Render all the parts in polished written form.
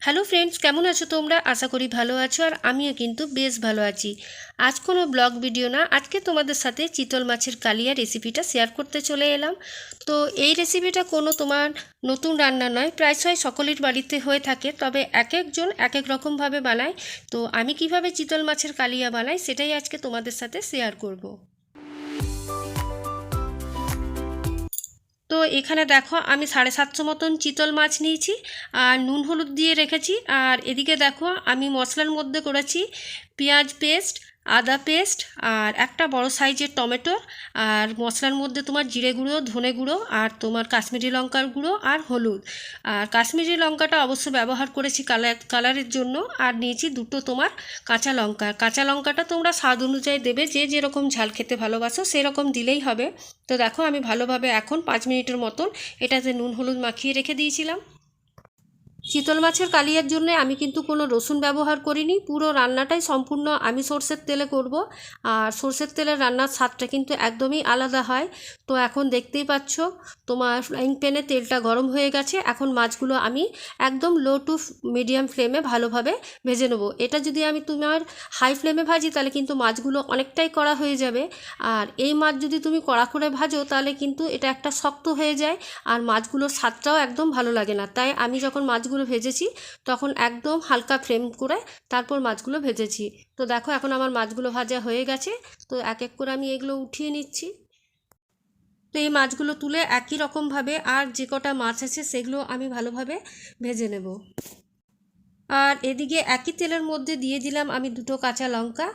Hello friends, কেমন আছো তোমরা? আশা করি ভালো আছো, আর আমিও কিন্তু বেশ ভালো আছি। আজ কোনো ব্লগ ভিডিও না, আজকে তোমাদের সাথে চিতল মাছের কালিয়া রেসিপিটা শেয়ার করতে চলে এলাম। তো এই রেসিপিটা কোনো তোমার নতুন রান্না নয়, প্রায়শই সকলের বাড়িতে হয়ে থাকে, তবে এক একজন এক এক রকমভাবে বানায়। তো আমি কিভাবে চিতল মাছের কালিয়া বানাই সেটাই আজকে তোমাদের সাথে শেয়ার করব। তো এখানে দেখো আমি 750 মতন চিতল মাছ নিয়েছি আর নুন হলুদ দিয়ে রেখেছি। আর এদিকে দেখো আমি মশলার মধ্যে করেছি পেঁয়াজ পেস্ট, আদা পেস্ট, আর একটা বড় সাইজের টমেটো। আর মশলার মধ্যে তোমার জিরে গুঁড়ো, ধনে গুঁড়ো, আর তোমার কাশ্মীরি লঙ্কার গুঁড়ো আর হলুদ। আর কাশ্মীরি লঙ্কাটা অবশ্য ব্যবহার করেছি কালারের জন্য। আর নিয়েছি দুটো তোমার কাঁচা লঙ্কা। কাঁচা লঙ্কাটা তোমরা স্বাদ অনুযায়ী দেবে, যে যেরকম ঝাল খেতে ভালোবাসো সেরকম দিলেই হবে। তো দেখো আমি ভালোভাবে এখন 5 মিনিটের মতন এটাতে নুন হলুদ মাখিয়ে রেখে দিয়েছিলাম। চিতল মাছের কালিয়ার জন্য আমি কিন্তু কোনো রসুন ব্যবহার করিনি, পুরো রান্নাটাই সম্পূর্ণ আমি সর্ষের তেলে করব। আর সর্ষের তেলের রান্নার স্বাদটা কিন্তু একদমই আলাদা হয়। তো এখন দেখতেই পাচ্ছ তোমার ফ্রাইং প্যানে তেলটা গরম হয়ে গেছে। এখন মাছগুলো আমি একদম লো টু মিডিয়াম ফ্লেমে ভালোভাবে ভেজে নেব। এটা যদি আমি তোমার হাই ফ্লেমে ভাজি তাহলে কিন্তু মাছগুলো অনেকটাই কড়া হয়ে যাবে। আর এই মাছ যদি তুমি কড়া করে ভাজো তাহলে কিন্তু এটা একটা শক্ত হয়ে যায়, আর মাছগুলোর স্বাদটাও একদম ভালো লাগে না। তাই আমি যখন মাছগুলো ভেজেছি তখন একদম হালকা ফ্লেম করে তারপর মাছগুলো ভেজেছি। তো দেখো এখন আমার মাছগুলো ভাজা হয়ে গেছে। তো এক এক করে আমি এগুলো উঠিয়ে নিচ্ছি। তো এই মাছগুলো তুলে একই রকমভাবে আর যে কটা মাছ আছে সেগুলো আমি ভালোভাবে ভেজে নেব। আর এদিকে একই তেলের মধ্যে দিয়ে দিলাম আমি দুটো কাঁচা লঙ্কা।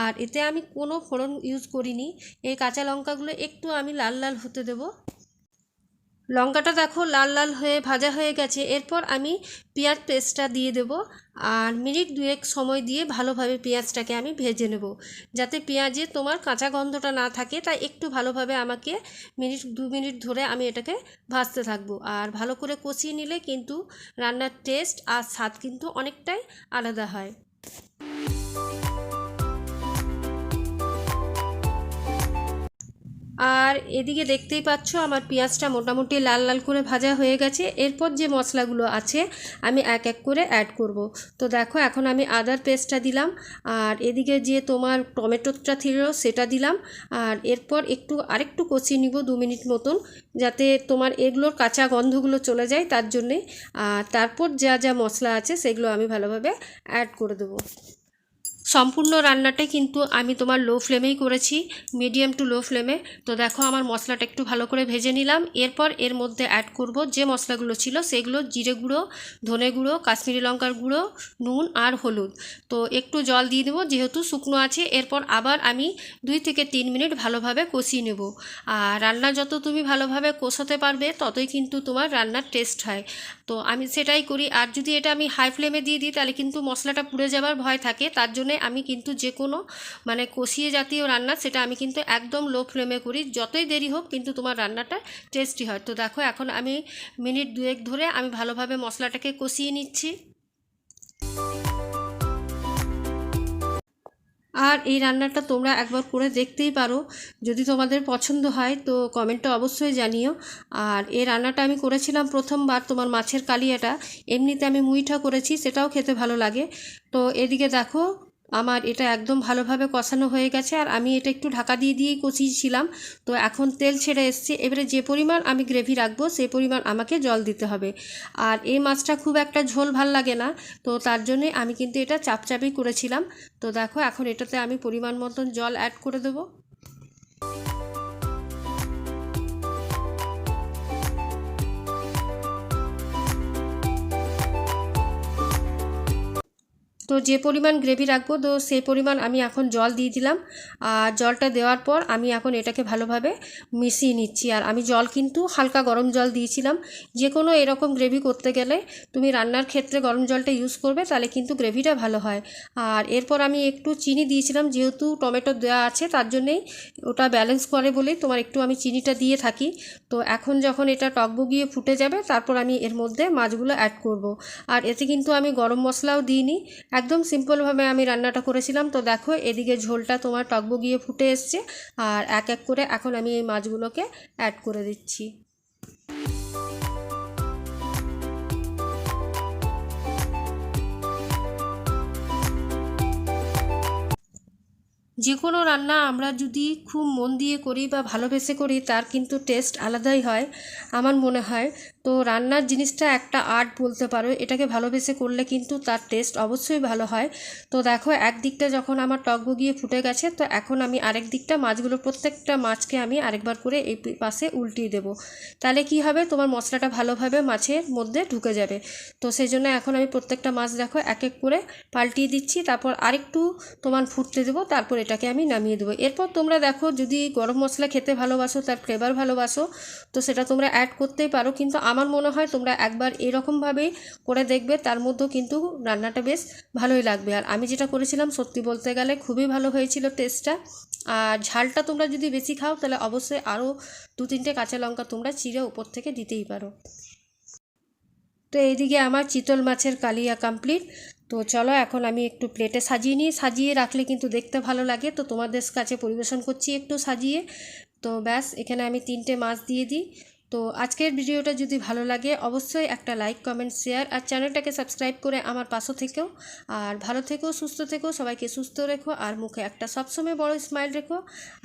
আর এতে আমি কোনো ফোড়ন ইউজ করিনি, এই কাঁচা লঙ্কাগুলো একটু আমি লাল লাল হতে দেবো। লঙ্কাটা দেখো লাল লাল হয়ে ভাজা হয়ে গেছে। এরপর আমি পেঁয়াজ পেস্টটা দিয়ে দেব। আর মিনিট দুয়েক সময় দিয়ে ভালোভাবে পেঁয়াজটাকে আমি ভেজে নেব, যাতে পেঁয়াজে তোমার কাঁচা গন্ধটা না থাকে। তাই একটু ভালোভাবে আমাকে 2 মিনিট ধরে আমি এটাকে ভাজতে থাকবো। আর ভালো করে কষিয়ে নিলে কিন্তু রান্নার টেস্ট আর স্বাদ কিন্তু অনেকটাই আলাদা হয়। আর এদিকে দেখতেই পাচ্ছ আমার পেঁয়াজটা মোটামুটি লাল লাল করে ভাজা হয়ে গেছে। এরপর যে মশলাগুলো আছে আমি এক এক করে অ্যাড করব। তো দেখো এখন আমি আদার পেস্টটা দিলাম, আর এদিকে যে তোমার টমেটোটা ছিল সেটা দিলাম। আর এরপর আরেকটু কষিয়ে নিব 2 মিনিট মতন, যাতে তোমার এগুলোর কাঁচা গন্ধগুলো চলে যায় তার জন্যে। আর তারপর যা যা মশলা আছে সেগুলো আমি ভালোভাবে অ্যাড করে দেবো। সম্পূর্ণ রান্নাটাই কিন্তু আমি তোমার লো ফ্লেমেই করেছি, মিডিয়াম টু লো ফ্লেমে। তো দেখো আমার মশলাটা একটু ভালো করে ভেজে নিলাম। এরপর এর মধ্যে অ্যাড করব যে মশলাগুলো ছিল সেগুলো জিরে গুঁড়ো, ধনে গুঁড়ো, কাশ্মীরি লঙ্কার গুঁড়ো, নুন আর হলুদ। তো একটু জল দিয়ে দেবো যেহেতু শুকনো আছে। এরপর আবার আমি 2 থেকে 3 মিনিট ভালোভাবে কষিয়ে নেব। আর রান্না যত তুমি ভালোভাবে কষাতে পারবে ততই কিন্তু তোমার রান্নার টেস্ট হয়। তো আমি সেটাই করি। আর যদি এটা আমি হাই ফ্লেমে দিয়ে দিই তাহলে কিন্তু মশলাটা পুড়ে যাবার ভয় থাকে। তার জন্যে আমি কিন্তু যে কোনো কষিয়ে জাতীয় রান্না সেটা আমি কিন্তু একদম লো ফ্লেমে করি। যতই দেরি হোক কিন্তু তোমার রান্নাটা টেস্টি হয়। তো দেখো এখন আমি মিনিট দুয়েক ধরে আমি ভালোভাবে মশলাটাকে কষিয়ে নিচ্ছি। আর এই রান্নাটা তোমরা একবার করে দেখতেই পারো, যদি তোমাদের পছন্দ হয় তো কমেন্টে অবশ্যই জানিও। আর এই রান্নাটা আমি করেছিলাম প্রথমবার, তোমার মাছের কালিয়াটা। এমনিতে আমি মুইঠা করেছি, সেটাও খেতে ভালো লাগে। তো এদিকে দেখো আমার এটা একদম ভালোভাবে কষানো হয়ে গেছে, আর আমি এটা একটু ঢাকা দিয়ে দিয়েই কষিয়েছিলাম। তো এখন তেল ছেড়ে এসছে। এবারে যে পরিমাণ আমি গ্রেভি রাখবো সেই পরিমাণ আমাকে জল দিতে হবে। আর এই মাছটা খুব একটা ঝোল ভাল লাগে না, তো তার জন্যে আমি কিন্তু এটা চাপচাপই করেছিলাম। তো দেখো এখন এটাতে আমি পরিমাণ মতন জল অ্যাড করে দেবো। তো যে পরিমাণ গ্রেভি রাখবো তো সেই পরিমাণ আমি এখন জল দিয়ে দিলাম। আর জলটা দেওয়ার পর আমি এখন এটাকে ভালোভাবে মিশিয়ে নিচ্ছি। আর আমি জল কিন্তু হালকা গরম জল দিয়েছিলাম। যে কোনো এরকম গ্রেভি করতে গেলে তুমি রান্নার ক্ষেত্রে গরম জলটা ইউজ করবে, তাহলে কিন্তু গ্রেভিটা ভালো হয়। আর এরপর আমি একটু চিনি দিয়েছিলাম, যেহেতু টমেটো দেওয়া আছে তার জন্যেই ওটা ব্যালেন্স করে বলেই তোমার একটু আমি চিনিটা দিয়ে থাকি। তো এখন যখন এটা টকবগিয়ে ফুটে যাবে তারপর আমি এর মধ্যে মাছগুলো অ্যাড করব। আর এতে কিন্তু আমি গরম মশলাও দিইনি, একদম সিম্পলভাবে আমি রান্নাটা করেছিলাম। তো দেখো এদিকে ঝোলটা তোমার টকবগিয়ে ফুটে এসছে। আর এক এক করে এখন আমি এই মাছগুলোকে অ্যাড করে দিচ্ছি। যে কোনো রান্না আমরা যদি খুব মন দিয়ে করি বা ভালোবেসে করি তার কিন্তু টেস্ট আলাদাই হয় আমার মনে হয়। তো রান্নার জিনিসটা একটা আর্ট বলতে পারো, এটাকে ভালোবেসে করলে কিন্তু তার টেস্ট অবশ্যই ভালো হয়। তো দেখো একদিকটা যখন আমার টক বগিয়ে ফুটে গেছে, তো এখন আমি আরেক দিকটা মাছগুলো, প্রত্যেকটা মাছকে আমি আরেকবার করে এই পাশে উল্টিয়ে দেবো। তাহলে কি হবে, তোমার মশলাটা ভালোভাবে মাছের মধ্যে ঢুকে যাবে। তো সেই জন্য এখন আমি প্রত্যেকটা মাছ দেখো এক এক করে পাল্টিয়ে দিচ্ছি, তারপর আরেকটু তোমার ফুটতে দেবো, তারপর এটাকে আমি নামিয়ে দেবো। এরপর তোমরা দেখো যদি গরম মশলা খেতে ভালোবাসো, তার ফ্লেভার ভালোবাসো, তো সেটা তোমরা অ্যাড করতেই পারো। কিন্তু আমার মনে হয় তোমরা একবার এরকমভাবেই করে দেখবে, তার মধ্যেও কিন্তু রান্নাটা বেশ ভালোই লাগবে। আর আমি যেটা করেছিলাম সত্যি বলতে গেলে খুবই ভালো হয়েছিল টেস্টটা। আর ঝালটা তোমরা যদি বেশি খাও তাহলে অবশ্যই আরও 2-3টে কাঁচা লঙ্কা তোমরা চিড়ে উপর থেকে দিতেই পারো। তো এইদিকে আমার চিতল মাছের কালিয়া কমপ্লিট। তো চলো এখন আমি একটু প্লেটে সাজিয়ে নিই, সাজিয়ে রাখলে কিন্তু দেখতে ভালো লাগে। তো তোমাদের কাছে পরিবেশন করছি একটু সাজিয়ে। তো ব্যাস এখানে আমি 3টে মাছ দিয়ে দিই। তো আজকের ভিডিওটা যদি ভালো লাগে অবশ্যই একটা লাইক, কমেন্ট, শেয়ার আর চ্যানেলটাকে সাবস্ক্রাইব করে আমার পাশে থেকেও। আর ভালো থেকো, সুস্থ থেকো, সবাইকে সুস্থ রেখো আর মুখে একটা সবসময় বড় স্মাইল রেখো।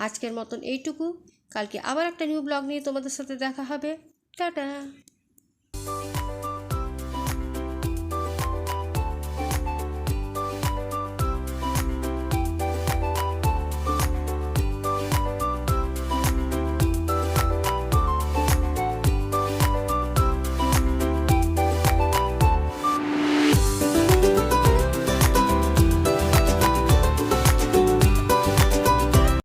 আজকের মতন এইটুকু, কালকে আবার একটা নিউ ব্লগ নিয়ে তোমাদের সাথে দেখা হবে। টাটা।